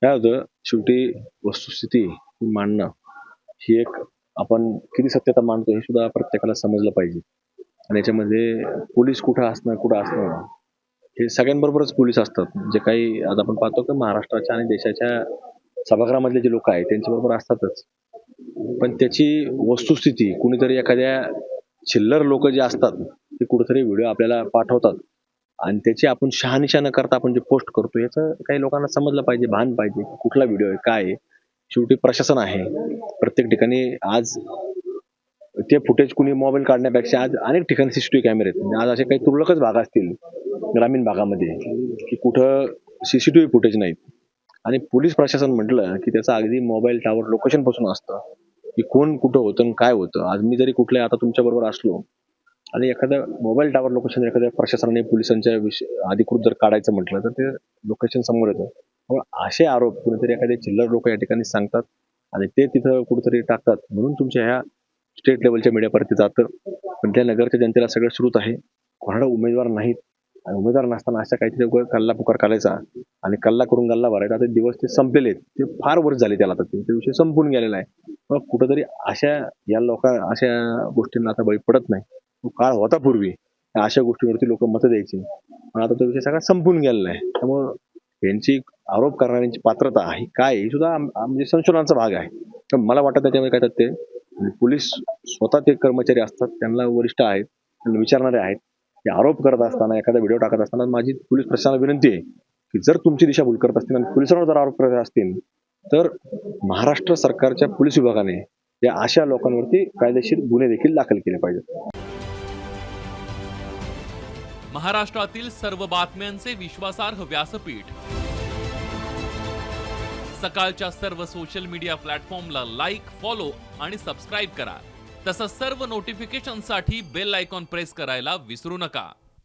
काय होतं, शेवटी वस्तुस्थिती मांडणं ही एक आपण किती सत्यता मांडतो हे सुद्धा प्रत्येकाला समजलं पाहिजे. आणि याच्यामध्ये पोलीस कुठं असणं हे सगळ्यांबरोबरच पोलीस असतात. जे काही आता आपण पाहतो की महाराष्ट्राच्या आणि देशाच्या सभागृहामधले जे लोक आहेत त्यांच्याबरोबर असतातच. पण त्याची वस्तुस्थिती कुणीतरी एखाद्या चिल्लर लोक जे असतात ते कुठेतरी व्हिडिओ आपल्याला पाठवतात आणि त्याची आपण शहानिशा न करता आपण जे पोस्ट करतो याचं काही लोकांना समजलं पाहिजे, भान पाहिजे. कुठला व्हिडिओ आहे, काय आहे? शेवटी प्रशासन आहे. प्रत्येक ठिकाणी आज ते फुटेज कुणी मोबाईल काढण्यापेक्षा आज अनेक ठिकाणी सीसीटीव्ही कॅमेरे आहेत. म्हणजे आज असे काही तुरळकच भाग असतील ग्रामीण भागामध्ये की कुठं सीसीटीव्ही फुटेज नाहीत. आणि पोलीस प्रशासन म्हटलं की त्याचं अगदी मोबाईल टॉवर लोकेशन पासून असतं की कोण कुठं होतं आणि काय होतं. आज मी जरी कुठल्या आता तुमच्या बरोबर असलो आणि एखाद्या मोबाईल टॉवर लोकेशन एखाद्या प्रशासनाने पोलिसांच्या अधिकृत जर काढायचं म्हटलं तर ते लोकेशन समोर येतं. त्यामुळे असे आरोप कुणीतरी एखादे चिल्लर लोक या ठिकाणी सांगतात आणि ते तिथं कुठेतरी टाकतात म्हणून तुमच्या ह्या स्टेट लेवलच्या मीडियावरती जातं. पण त्या नगरच्या जनतेला सगळं श्रुत आहे. कोणाला उमेदवार नाहीत आणि उमेदवार नसताना अशा काहीतरी उगाच कल्ला पुकार करायचा आणि कल्ला करून गल्ला भरायचा. आता दिवस ते संपलेले आहेत. ते फार वर्ष झाले त्याला, आता ते विषय संपून गेलेला आहे. मग कुठेतरी अशा अशा गोष्टींना आता बळी पडत नाही. तो काळ होता पूर्वी अशा गोष्टींवरती लोक मतं द्यायची. पण आता तो विषय सगळा संपून गेलेला आहे. त्यामुळं यांची आरोप करणाऱ्यांची पात्रता आहे काय हे सुद्धा म्हणजे संशोधनाचा भाग आहे. तर मला वाटतं त्याच्यामध्ये काय ते पोलीस स्वतः ते कर्मचारी असतात, त्यांना वरिष्ठ आहेत, त्यांना विचारणारे आहेत. ते आरोप करत असताना एखादा व्हिडिओ टाकत असताना माझी पोलीस प्रशासनाला विनंती आहे की जर तुमची दिशाभूल करत असतील आणि पोलिसांवर जर आरोप करत असतील तर महाराष्ट्र सरकारच्या पोलीस विभागाने या अशा लोकांवरती कायदेशीर गुन्हे देखील दाखल केले पाहिजेत. महाराष्ट्रातील सर्व बातम्यांचे विश्वासार्ह व्यासपीठ, सकाळच्या सर्व सोशल मीडिया प्लॅटफॉर्मला लाईक, फॉलो आणि सबस्क्राईब करा. तसंच सर्व नोटिफिकेशनसाठी बेल आयकॉन प्रेस करायला विसरू नका.